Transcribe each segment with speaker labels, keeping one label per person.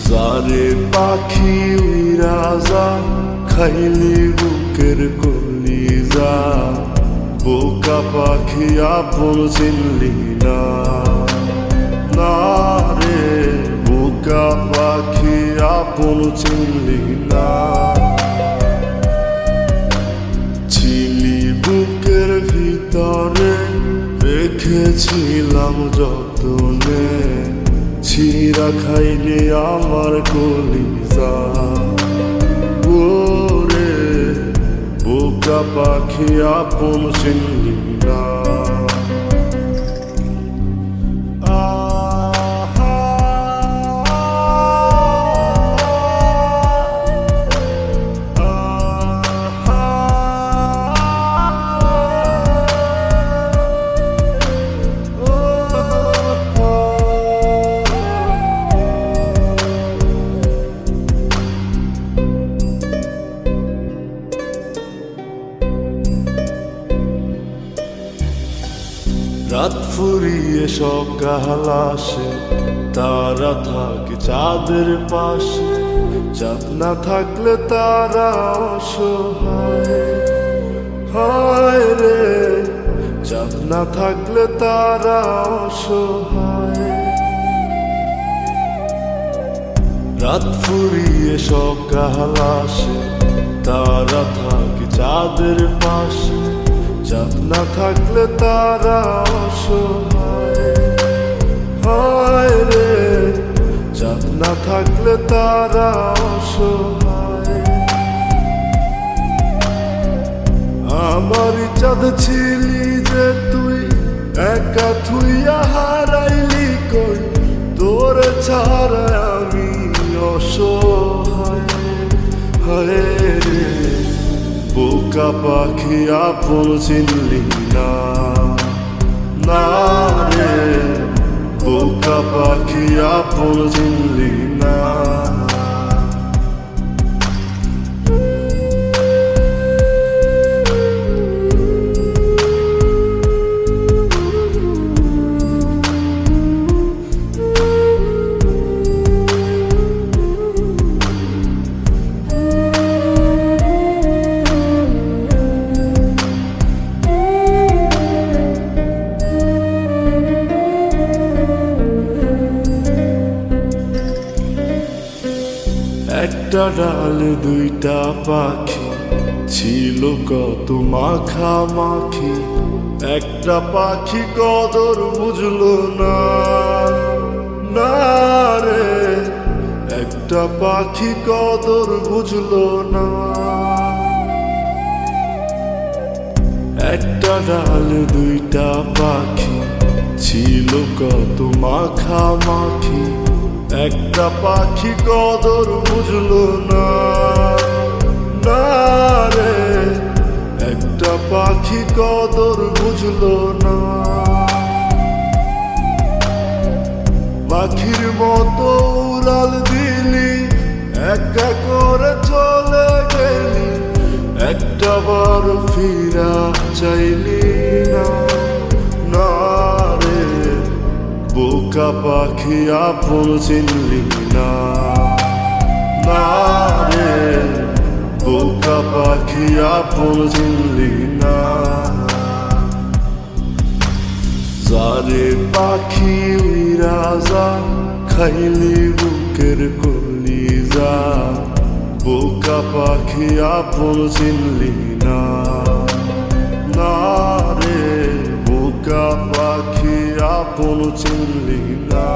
Speaker 1: যারে পাখি উইরা যা খাইলি বুকের কলিজা, বোকা পাখি আপন চিনলি না। না রে বোকা পাখি আপন চিনলি না। ছিলি বুকের ভিতরে রেখেছিলাম যতনে, ছিঁড়া খাইলি আমার কলিজা। ওরে বোকা পাখি আপন চিনলি না। রাত ফুরিয়ে সকাল আসে, তারা থাকে চাঁদের পাশে। চাঁদ না থাকলে তারা অসহায়, হায় রে চাঁদ না থাকলে তারা অসহায়। রাত ফুরিয়ে সকাল আসে, তারা থাকে চাঁদের পাশে। চাঁদ না থাকলে তারা অসহায়, হায় রে চাঁদ না থাকলে তারা অসহায়। আমারই চাঁদ ছিলি যে তুই, একা থুইয়া হারাইলি কই। তোর ছাড়া আমি অসহায়, হায় রে বোকা পাখি আপন চিনলি না। না রে বোকা পাখি আপন চিনলি না। একটা ডালে দুইটা পাখি, ছিল কত মাখামাখি। একটা পাখি কদর বুঝলো না, না রে একটা পাখি কদর বুঝলো না। একটা ডালে দুইটা পাখি, ছিল কত মাখামাখি। একটা পাখি কদর বুঝলো না, না রে একটা পাখি কদর বুঝলো না। পাখির মতো উড়াল দিলি, একা করে চলে গেলি। একটা বার ফিরা চাইলি না, না রে বোকা পাখি আপন চিনলি না। না রে বোকা পাখি আপন চিনলি না। যারে পাখি উইরা যা খাইলি বুকের কলিজা, বোকা পাখি আপন চিনলি না। না রে বোকা পাখি আপন চিনলি না।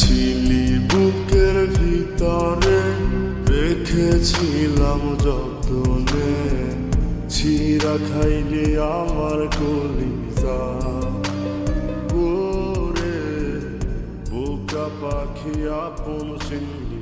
Speaker 1: ছিলি বুকের ভিতরে রেখেছিলাম যতনে, ছিঁড়া খাইলি আমার কলিজা। ওরে বোকা পাখি আপন চিনলি